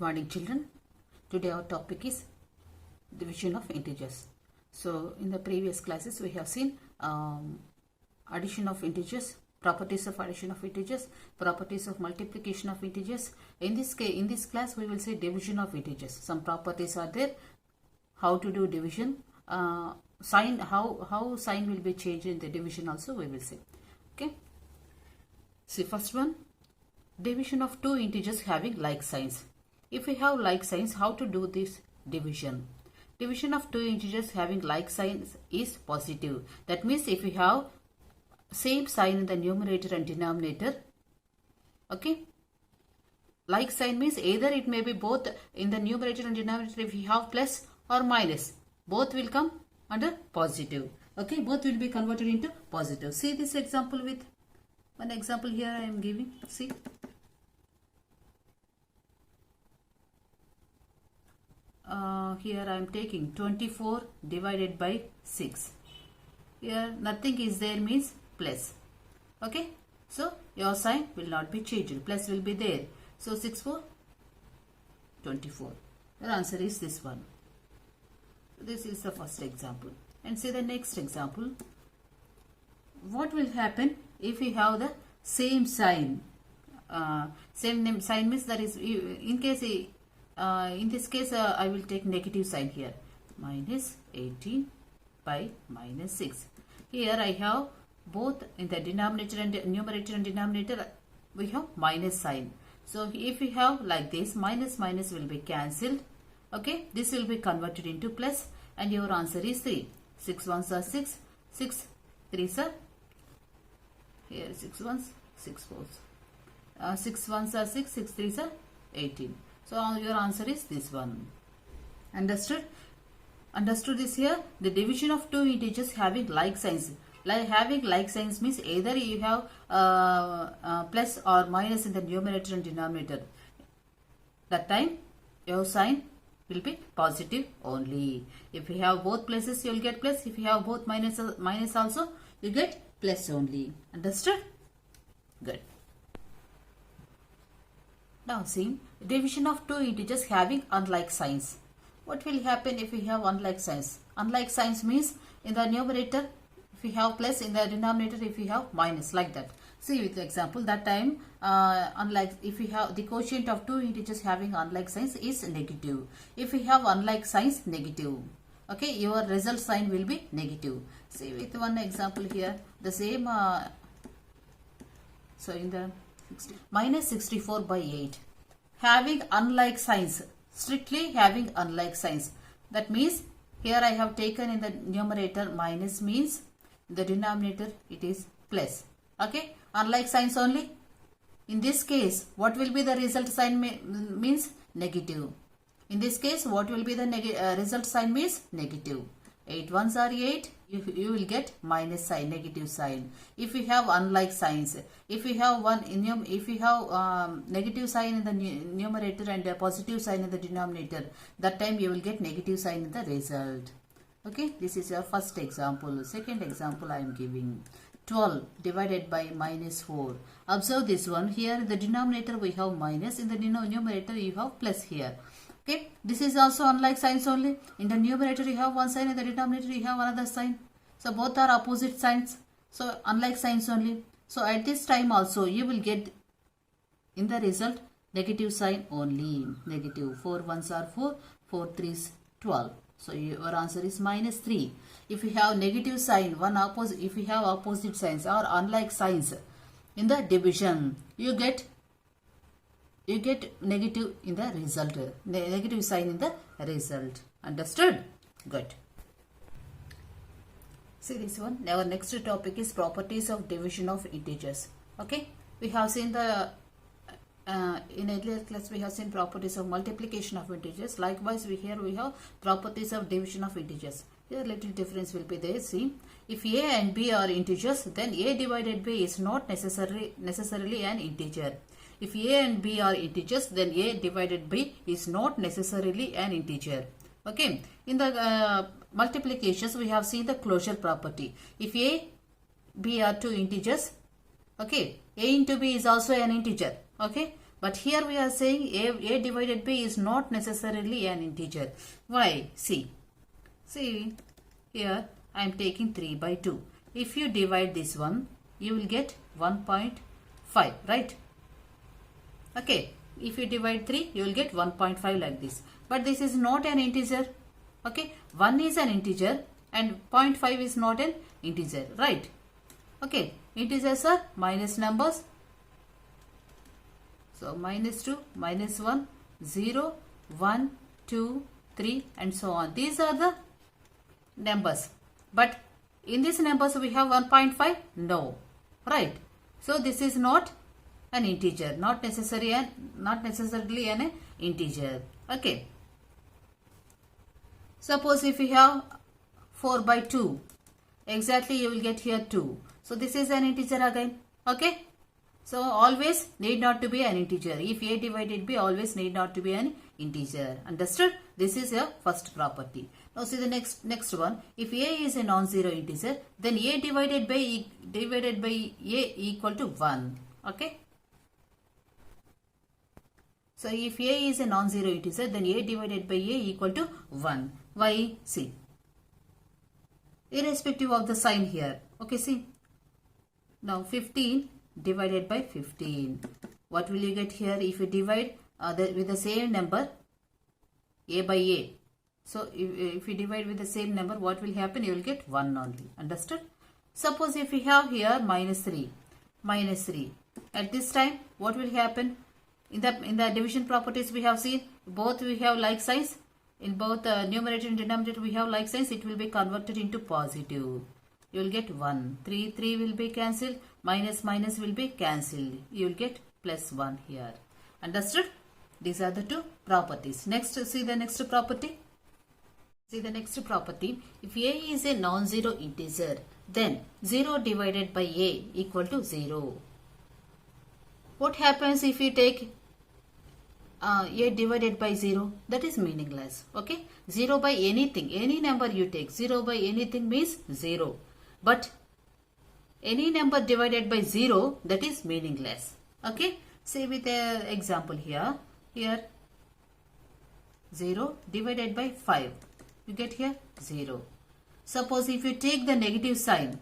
morning, children. Today our topic is division of integers. So in the previous classes we have seen addition of integers, properties of addition of integers, properties of multiplication of integers. In this class we will say division of integers. Some properties are there. How to do division, sign, how sign will be changed in the division also we will see. Okay. See, first one, division of two integers having like signs. If we have like signs, how to do this division? Division of two integers having like signs is positive. That means if we have same sign in the numerator and denominator, okay, like sign means either it may be both in the numerator and denominator. If we have plus or minus, both will come under positive. Okay, both will be converted into positive. See this example with one example here I am giving. See. Here I am taking 24 divided by 6. Here nothing is there means plus. Okay. So your sign will not be changed. Plus will be there. So 6 for 24. Your answer is this one. This is the first example. And see the next example. What will happen if we have the same sign? Same sign means that is in case in this case I will take negative sign here. Minus 18 by minus 6. Here I have both in the denominator and numerator and denominator we have minus sign. So if we have like this, minus minus will be cancelled. Okay, this will be converted into plus and your answer is 3. 6 ones are 6, 6 3s are here 6 ones, 6 fours. 6 ones are 6, 6 3s are 18. So your answer is this one. Understood? Understood this here? The division of two integers having like signs. Like having like signs means either you have plus or minus in the numerator and denominator. That time your sign will be positive only. If you have both pluses you will get plus. If you have both minus also you get plus only. Understood? Good. Now see, division of two integers having unlike signs. What will happen if we have unlike signs? Unlike signs means in the numerator if we have plus, in the denominator if we have minus, like that. See with the example, that time unlike, if we have the quotient of two integers having unlike signs is negative. If we have unlike signs, negative. Okay, your result sign will be negative. See with one example here, the same so in the minus 64 by 8 having unlike signs, strictly having unlike signs. That means here I have taken in the numerator minus means in the denominator it is plus. Okay, unlike signs only. In this case what will be the result sign means negative. In this case what will be the result sign means negative. 8 ones are 8. You will get minus sign, negative sign. If we have unlike signs, if we have negative sign in the numerator and a positive sign in the denominator, that time you will get negative sign in the result. Okay, this is your first example. Second example I am giving. 12 divided by minus 4. Observe this one. Here in the denominator we have minus, in the numerator you have plus here. Okay, this is also unlike signs only. In the numerator you have one sign, in the denominator you have another sign. So both are opposite signs. So unlike signs only. So at this time also you will get in the result negative sign only. Negative. 4 ones are 4, 4 3s 12. So your answer is minus 3. If you have negative sign, if you have opposite signs or unlike signs in the division, you get negative in the result, negative sign in the result. Understood? Good. See this one. Our next topic is properties of division of integers. Okay, we have seen the in earlier class we have seen properties of multiplication of integers. Likewise we have properties of division of integers. Here little difference will be there. See, if a and b are integers, then a divided by is not necessarily an integer. If a and b are integers, then a divided by is not necessarily an integer. Okay, in the multiplications we have seen the closure property. If a, b are two integers, okay, a into b is also an integer. Okay, But here we are saying a divided by is not necessarily an integer. Why? See here I am taking 3 by 2. If you divide this one, you will get 1.5, right? Okay, if you divide 3, you will get 1.5 like this. But this is not an integer. Okay, 1 is an integer and 0.5 is not an integer, right? Okay, integers are minus numbers. So minus 2, minus 1, 0, 1, 2, 3 and so on. These are the numbers. But in these numbers we have 1.5? No, right? So this is not an integer, not necessarily an integer. Okay. Suppose if we have 4 by 2, exactly you will get here 2. So this is an integer again. Okay. So always need not to be an integer. If a divided by always need not to be an integer. Understood? This is your first property. Now see the next one. If a is a non-zero integer, then a divided by a equal to 1. Okay. So if a is a non-zero integer, then a divided by a equal to 1. Why? See. Irrespective of the sign here. Okay, see. Now 15 divided by 15. What will you get here if you divide with the same number a by a? So if you divide with the same number, what will happen? You will get 1 only. Understood? Suppose if we have here minus 3. At this time, what will happen? In the division properties we have seen, both we have like signs. In both numerator and denominator we have like signs. It will be converted into positive. You will get 1. 3 will be cancelled. Minus will be cancelled. You will get plus 1 here. Understood? These are the two properties. Next, see the next property. See the next property. If a is a non-zero integer, then 0 divided by a equal to 0. What happens if you take a divided by 0? That is meaningless. Okay? 0 by anything. Any number you take. 0 by anything means 0. But any number divided by 0, that is meaningless. Okay? Say with an example here. Here 0 divided by 5. You get here 0. Suppose if you take the negative sign,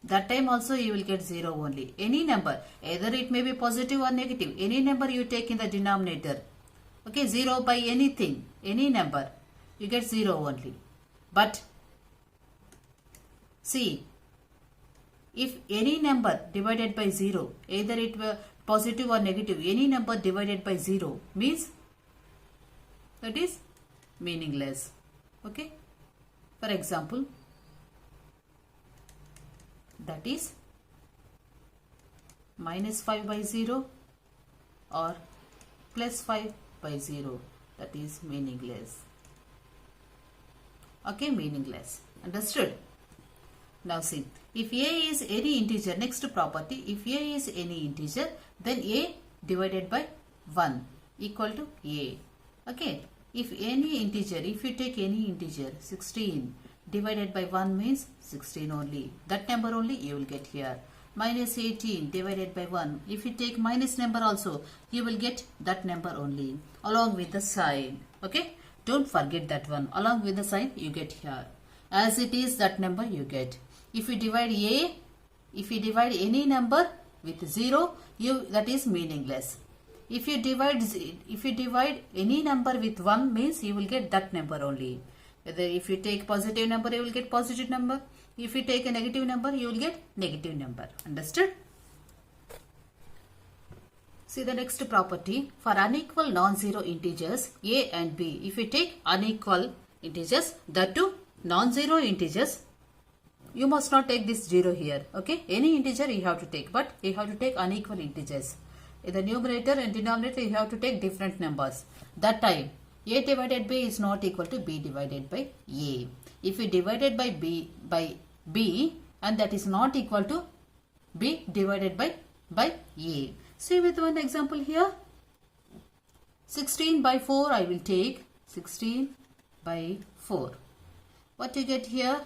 that time also you will get 0 only. Any number, either it may be positive or negative. Any number you take in the denominator. Okay, 0 by anything, any number, you get 0 only. But see, if any number divided by 0, either it were positive or negative, any number divided by 0 means that is meaningless. Okay. For example, that is minus 5 by 0 or plus 5 by 0. That is meaningless. Okay, meaningless. Understood? Now see, if a is any integer, next property, if a is any integer, then a divided by 1 equal to a. Okay, if any integer, if you take any integer, 16 divided by 1 means 16 only. That number only you will get here. Minus 18 divided by 1. If you take minus number also, you will get that number only along with the sign. Okay, don't forget that one. Along with the sign you get here. As it is, that number you get. If you divide a, if you divide any number with 0, that is meaningless. If you divide any number with 1 means you will get that number only. Whether if you take positive number, you will get positive number. If you take a negative number, you will get negative number. Understood? See the next property. For unequal non-zero integers a and b, if you take unequal integers, the two non-zero integers, you must not take this 0 here. Okay, any integer you have to take, but you have to take unequal integers. In the numerator and denominator you have to take different numbers. That time a divided by is not equal to b divided by a. If you divided by b and that is not equal to b divided by a. See with one example here. 16 by 4 I will take. 16 by 4. What you get here?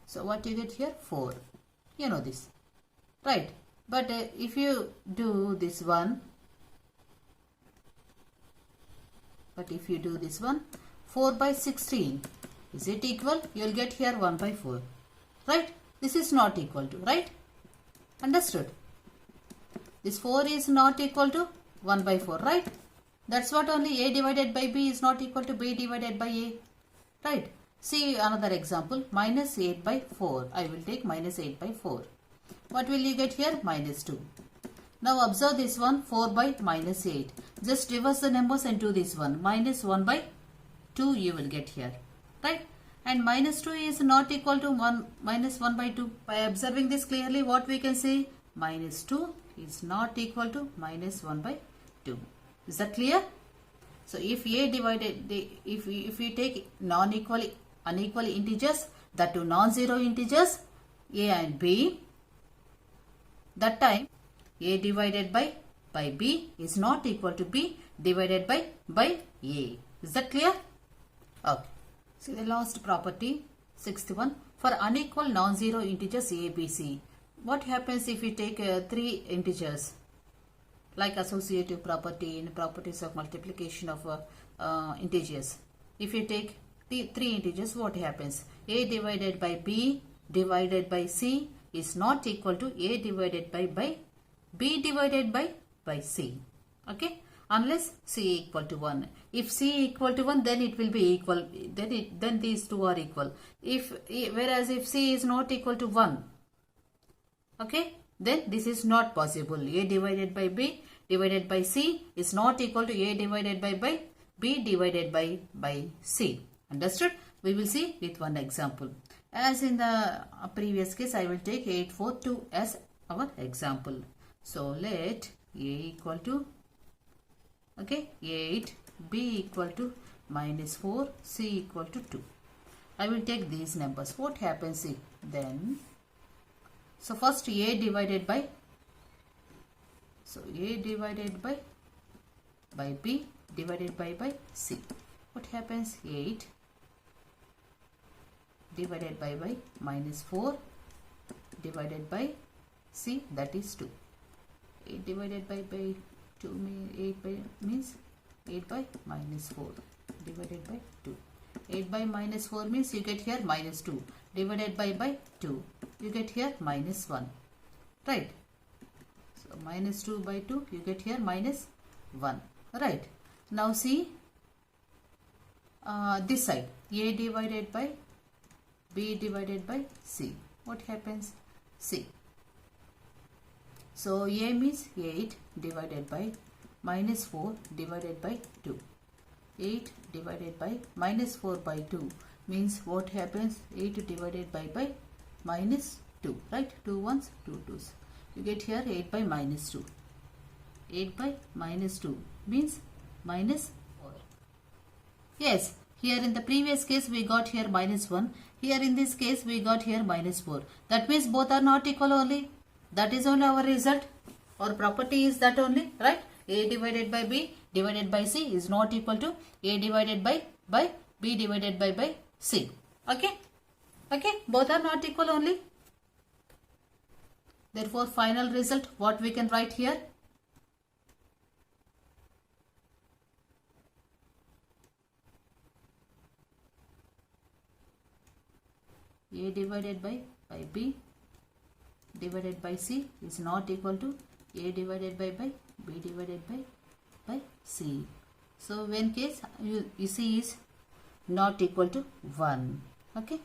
So what you get here? 4. You know this. Right. But if you do this one, 4 by 16, is it equal? You will get here 1 by 4, right? This is not equal to, right? Understood? This 4 is not equal to 1 by 4, right? That's what only A divided by B is not equal to B divided by A, right? See another example, minus 8 by 4. I will take minus 8 by 4. What will you get here? Minus 2. Now observe this one, 4 by minus 8. Just reverse the numbers and do this one. Minus 1 by 2 you will get here, right? And minus 2 is not equal to minus 1 by 2. By observing this clearly, what we can say? Minus 2 is not equal to minus 1 by 2. Is that clear? So if A divided, if we take unequal integers, that two non-zero integers, A and B, that time A divided by B is not equal to B divided by A. Is that clear? Okay. See the last property, sixth one. For unequal non-zero integers A, B, C, what happens if we take three integers? Like associative property in properties of multiplication of integers. If you take three integers, what happens? A divided by B divided by C is not equal to A divided by B divided by C. Okay? Unless C equal to 1. If C equal to 1, then it will be equal. Then these two are equal. Whereas if C is not equal to 1, okay, then this is not possible. A divided by B divided by C is not equal to A divided by B divided by C. Understood? We will see with one example. As in the previous case, I will take 8, 4, 2 as our example. So let A equal to, okay, 8, B equal to minus 4, C equal to 2. I will take these numbers. What happens if then? So first A divided by, so A divided by B divided by C. What happens? 8 divided by minus 4 divided by C, that is 2. 8 divided by 2 means 8 by minus 4 divided by 2. 8 by minus 4 means you get here minus 2 divided by 2. You get here minus 1. Right. So minus 2 by 2 you get here minus 1. Right. Now see this side. A divided by B divided by C. What happens? C. So A means 8 divided by minus 4 divided by 2. 8 divided by minus 4 by 2 means what happens? 8 divided by minus 2. Right? 2 ones, 2 twos. You get here 8 by minus 2. 8 by minus 2 means minus 4. Yes. Here in the previous case we got here minus 1. Here in this case we got here minus 4. That means both are not equal only. That is only our result. Our property is that only, right? A divided by B divided by C is not equal to A divided by B divided by C. Okay? Okay? Both are not equal only. Therefore, final result, what we can write here? A divided by B divided by C is not equal to A divided by B divided by C. So when case you see is not equal to 1. Okay.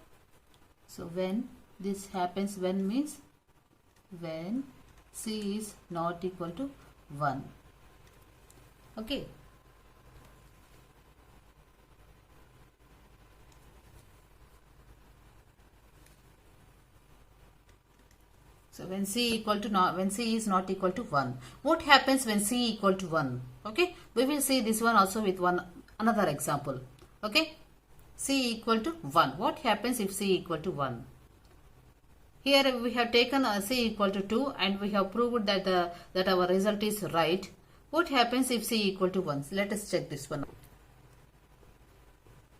So when this happens, when means when C is not equal to 1. Okay. So when C is not equal to 1. What happens when C equal to 1? Okay. We will see this one also with another example. Okay. C equal to 1. What happens if C equal to 1? Here we have taken C equal to 2 and we have proved that that our result is right. What happens if C equal to 1? Let us check this one.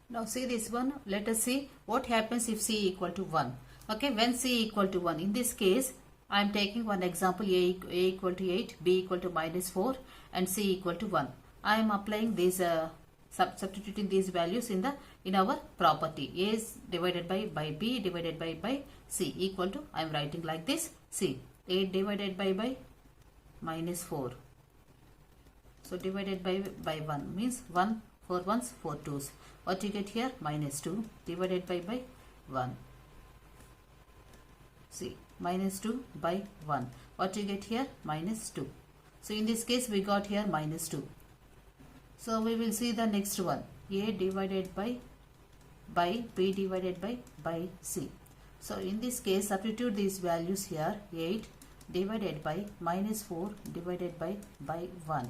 Now see this one. Let us see what happens if C equal to 1. Okay, when C equal to 1. In this case, I am taking one example, A equal to 8, B equal to minus 4 and C equal to 1. I am applying these, substituting these values in our property. A is divided by B divided by C equal to, I am writing like this, C. 8 divided by minus 4. So divided by 1 means 1, 4 ones, 4 twos. What you get here? Minus 2 divided by 1. See, minus 2 by 1. What you get here? Minus 2. So in this case we got here minus 2. So we will see the next one. A divided by B divided by C. So in this case substitute these values here. 8 divided by minus 4 divided by 1.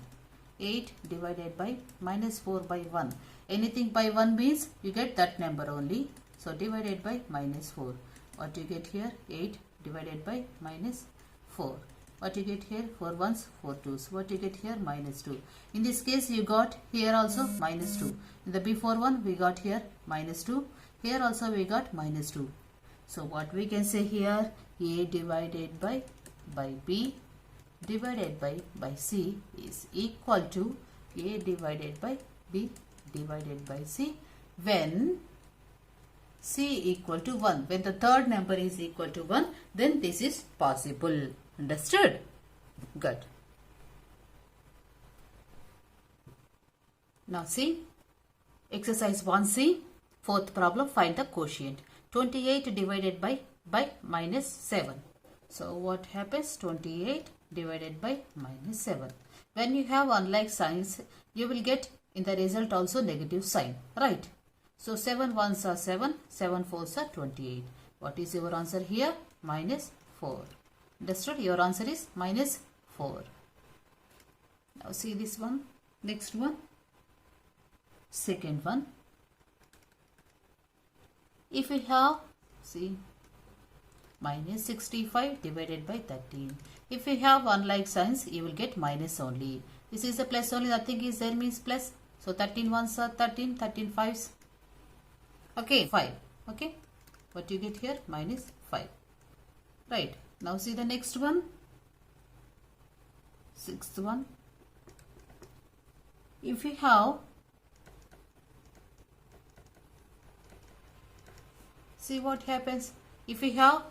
8 divided by minus 4 by 1. Anything by 1 means you get that number only. So divided by minus 4. What you get here? 8 divided by minus 4. What you get here? 4 ones, 4 twos. What you get here? Minus 2. In this case you got here also minus 2. In the before one we got here minus 2. Here also we got minus 2. So what we can say here? A divided by B divided by C is equal to A divided by B divided by C when C equal to 1. When the third number is equal to 1, then this is possible. Understood? Good. Now see, exercise 1C, fourth problem, find the quotient. 28 divided by minus 7. So what happens? 28 divided by minus 7. When you have unlike signs, you will get in the result also negative sign, right? So 7 ones are 7, 7 fours are 28. What is your answer here? Minus 4. Understood? Your answer is minus 4. Now see this one. Next one. Second one. If we have, see, minus 65 divided by 13. If we have unlike signs, you will get minus only. This is a plus only, nothing is there means plus. So 13 ones are 13, 13 fives. Okay, 5. Okay. What you get here? Minus 5. Right. Now see the next one. Sixth one. If we have, see what happens. If we have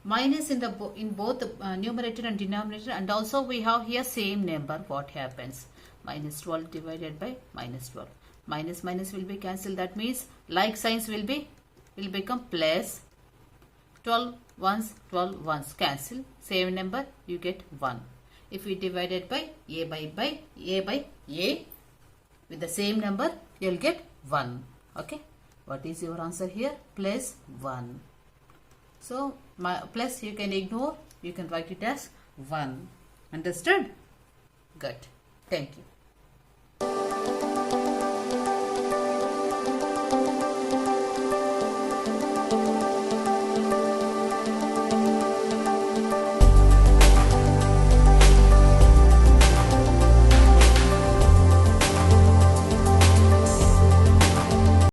minus in both numerator and denominator, and also we have here same number, what happens? Minus 12 divided by minus 12. Minus minus will be cancelled. That means like signs will become plus. 12 ones, 12 ones cancel. Same number you get 1. If we divided by A by A with the same number, you will get 1. Okay. What is your answer here? Plus 1. So plus you can ignore. You can write it as 1. Understood? Good. Thank you.